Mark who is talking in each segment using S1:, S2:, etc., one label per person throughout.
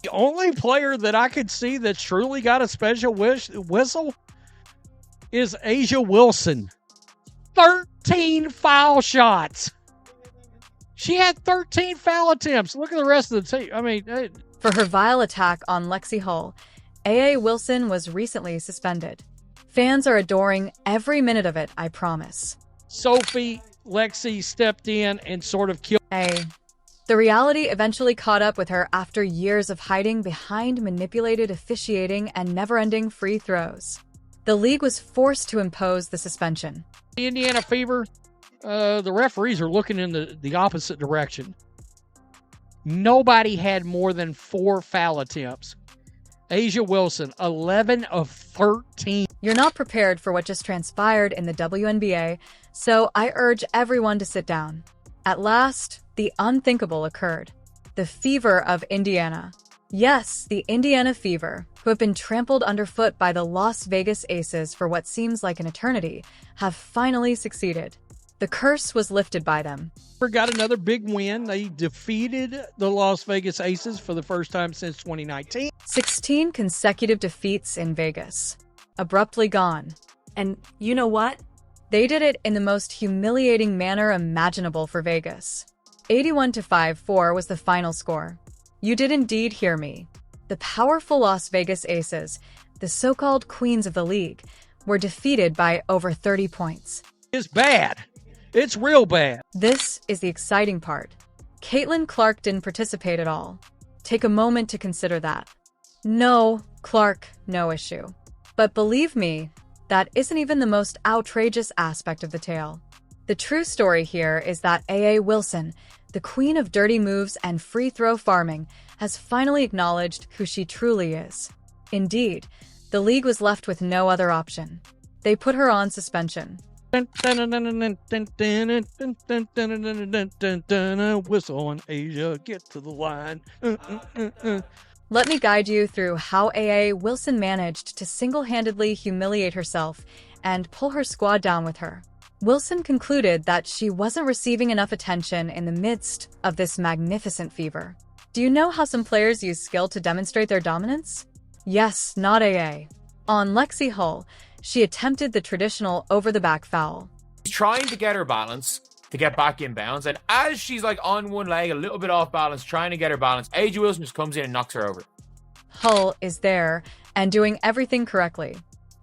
S1: The only player that I could see that's truly got a special whistle is A'ja Wilson. 13 foul shots. She had 13 foul attempts. Look at the rest of the team. I mean,
S2: for her vile attack on Lexi Hull, A.A. Wilson was recently suspended. Fans are adoring every minute of it, I promise.
S1: Sophie Lexi stepped in and sort of killed.
S2: The reality eventually caught up with her after years of hiding behind manipulated officiating and never-ending free throws. The league was forced to impose the suspension.
S1: The Indiana Fever, the referees are looking in the opposite direction. Nobody had more than 4 foul attempts. A'ja Wilson, 11 of 13.
S2: You're not prepared for what just transpired in the WNBA, so I urge everyone to sit down. At last, the unthinkable occurred. The Fever of Indiana. Yes, the Indiana Fever, who have been trampled underfoot by the Las Vegas Aces for what seems like an eternity, have finally succeeded. The curse was lifted by them.
S1: Got another big win. They defeated the Las Vegas Aces for the first time since 2019.
S2: 16 consecutive defeats in Vegas. Abruptly gone. And you know what? They did it in the most humiliating manner imaginable for Vegas. 81-54 was the final score. You did indeed hear me. The powerful Las Vegas Aces, the so-called queens of the league, were defeated by over 30 points.
S1: It's bad. It's real bad.
S2: This is the exciting part. Caitlin Clark didn't participate at all. Take a moment to consider that. No, Clark, no issue. But believe me, that isn't even the most outrageous aspect of the tale. The true story here is that A.A. Wilson, the queen of dirty moves and free throw farming, has finally acknowledged who she truly is. Indeed, the league was left with no other option. They put her on suspension.
S1: Whistle on A'ja, get to the line.
S2: Let me guide you through how A.A. Wilson managed to single-handedly humiliate herself and pull her squad down with her. Wilson concluded that she wasn't receiving enough attention in the midst of this magnificent fever. Do you know how some players use skill to demonstrate their dominance? Yes, not A.A. On Lexi Hull, she attempted the traditional over-the-back foul.
S3: She's trying to get her balance to get back in bounds, and as she's like on one leg, a little bit off balance, trying to get her balance, A'ja Wilson just comes in and knocks her over.
S2: Hull is there and doing everything correctly.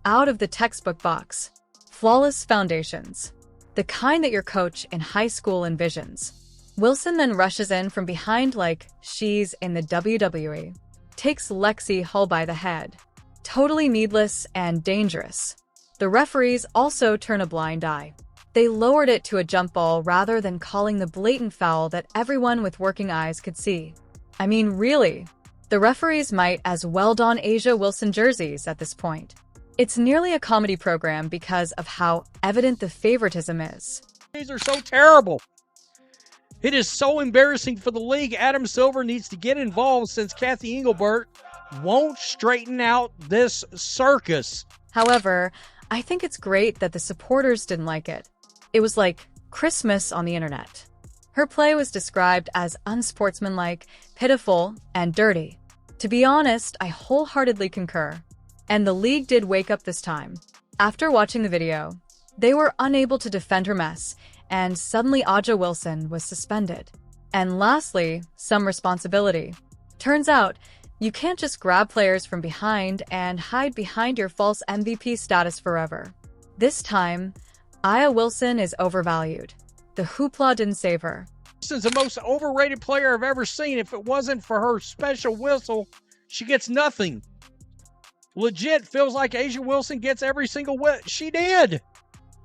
S2: Out of the textbook box. Flawless foundations. The kind that your coach in high school envisions. Wilson then rushes in from behind like she's in the WWE. Takes Lexi Hull by the head. Totally needless and dangerous. The referees also turn a blind eye. They lowered it to a jump ball rather than calling the blatant foul that everyone with working eyes could see. I mean, really? The referees might as well don A'ja Wilson jerseys at this point. It's nearly a comedy program because of how evident the favoritism is.
S1: These are so terrible. It is so embarrassing for the league. Adam Silver needs to get involved since Kathy Engelbert won't straighten out this circus.
S2: However, I think it's great that the supporters didn't like it. It was like Christmas on the internet. Her play was described as unsportsmanlike, pitiful, and dirty. To be honest, I wholeheartedly concur. And the league did wake up this time. After watching the video, they were unable to defend her mess, and suddenly A'ja Wilson was suspended. And lastly, some responsibility. Turns out, you can't just grab players from behind and hide behind your false MVP status forever. This time, A'ja Wilson is overvalued. The hoopla didn't save her.
S1: This is the most overrated player I've ever seen. If it wasn't for her special whistle, she gets nothing. Legit feels like A'ja Wilson gets every single whistle. She did.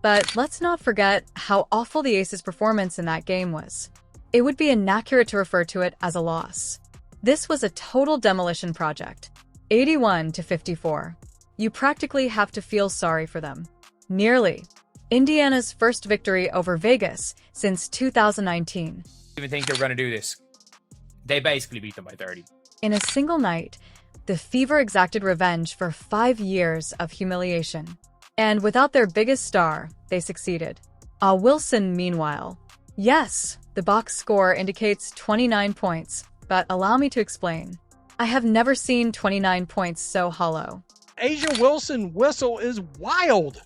S2: But let's not forget how awful the Aces' performance in that game was. It would be inaccurate to refer to it as a loss. This was a total demolition project. 81-54. You practically have to feel sorry for them. Nearly. Indiana's first victory over Vegas since 2019.
S3: I even think they were going to do this. They basically beat them by 30.
S2: In a single night, the Fever exacted revenge for 5 years of humiliation. And without their biggest star, they succeeded. Wilson, meanwhile. Yes, the box score indicates 29 points, but allow me to explain. I have never seen 29 points so hollow.
S1: Asia Wilson whistle is wild.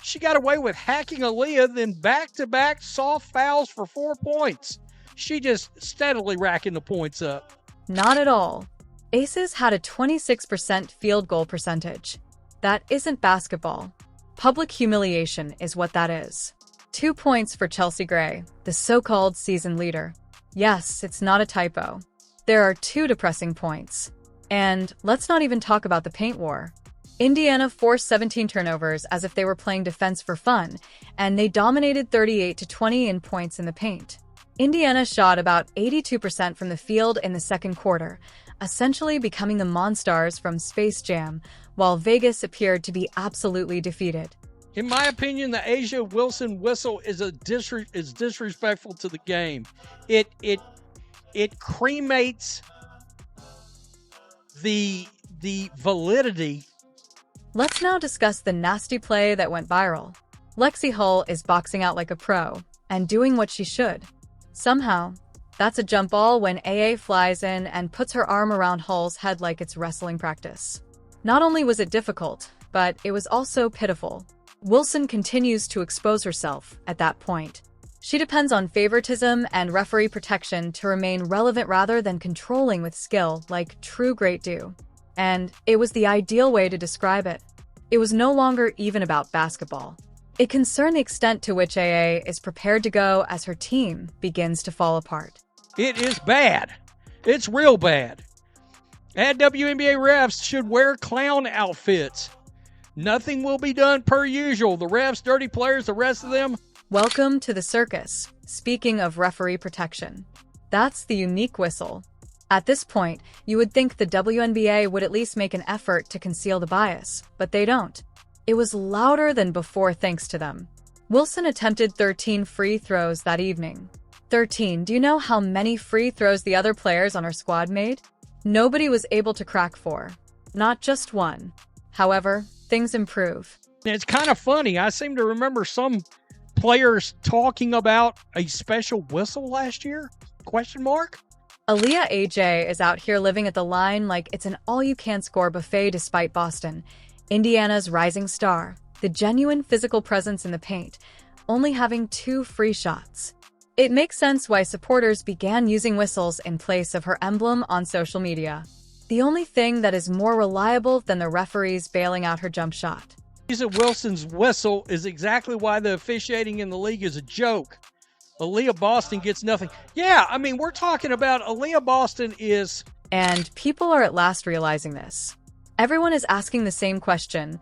S1: She got away with hacking Aaliyah, then back-to-back soft fouls for 4 points. She just steadily racking the points up.
S2: Not at all. Aces had a 26% field goal percentage. That isn't basketball. Public humiliation is what that is. 2 points for Chelsea Gray, the so-called season leader. Yes, it's not a typo. There are 2 depressing points. And let's not even talk about the paint war. Indiana forced 17 turnovers as if they were playing defense for fun, and they dominated 38-20 in points in the paint. Indiana shot about 82% from the field in the second quarter, essentially becoming the Monstars from Space Jam, while Vegas appeared to be absolutely defeated.
S1: In my opinion, the Asia Wilson whistle is disrespectful to the game. It cremates the validity.
S2: Let's now discuss the nasty play that went viral. Lexi Hull is boxing out like a pro and doing what she should. Somehow, that's a jump ball when AA flies in and puts her arm around Hull's head like it's wrestling practice. Not only was it difficult, but it was also pitiful. Wilson continues to expose herself at that point. She depends on favoritism and referee protection to remain relevant rather than controlling with skill like true great do. And it was the ideal way to describe it. It was no longer even about basketball. It concerned the extent to which AA is prepared to go as her team begins to fall apart.
S1: It is bad. It's real bad. And WNBA refs should wear clown outfits. Nothing will be done per usual. The refs, dirty players, the rest of them.
S2: Welcome to the circus. Speaking of referee protection, that's the unique whistle. At this point, you would think the WNBA would at least make an effort to conceal the bias, but they don't. It was louder than before thanks to them. Wilson attempted 13 free throws that evening. 13. Do you know how many free throws the other players on her squad made? Nobody was able to crack 4. Not just 1. However, things improve.
S1: It's kind of funny. I seem to remember some players talking about a special whistle last year? Question mark?
S2: Aaliyah AJ is out here living at the line like it's an all-you-can-score buffet despite Boston, Indiana's rising star, the genuine physical presence in the paint, only having 2 free shots. It makes sense why supporters began using whistles in place of her emblem on social media. The only thing that is more reliable than the referees bailing out her jump shot.
S1: Asia Wilson's whistle is exactly why the officiating in the league is a joke. Aaliyah Boston gets nothing. Yeah, I mean, we're talking about Aaliyah Boston is...
S2: And people are at last realizing this. Everyone is asking the same question.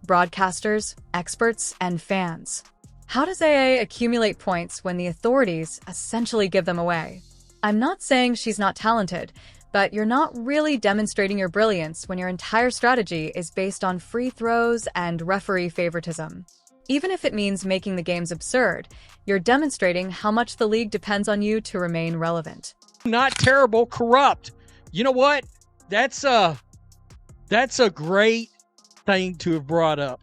S2: Broadcasters, experts, and fans. How does AA accumulate points when the authorities essentially give them away? I'm not saying she's not talented, but you're not really demonstrating your brilliance when your entire strategy is based on free throws and referee favoritism. Even if it means making the games absurd, you're demonstrating how much the league depends on you to remain relevant.
S1: Not terrible, corrupt. You know what? That's a great thing to have brought up.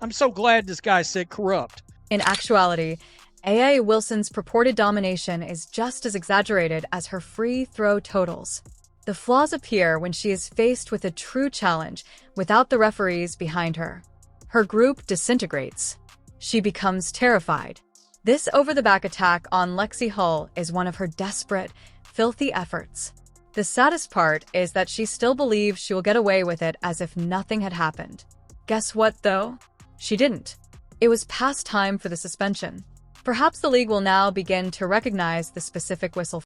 S1: I'm so glad this guy said corrupt.
S2: In actuality, AA Wilson's purported domination is just as exaggerated as her free throw totals. The flaws appear when she is faced with a true challenge without the referees behind her. Her group disintegrates. She becomes terrified. This over-the-back attack on Lexi Hull is one of her desperate, filthy efforts. The saddest part is that she still believes she will get away with it as if nothing had happened. Guess what, though? She didn't. It was past time for the suspension. Perhaps the league will now begin to recognize the specific whistle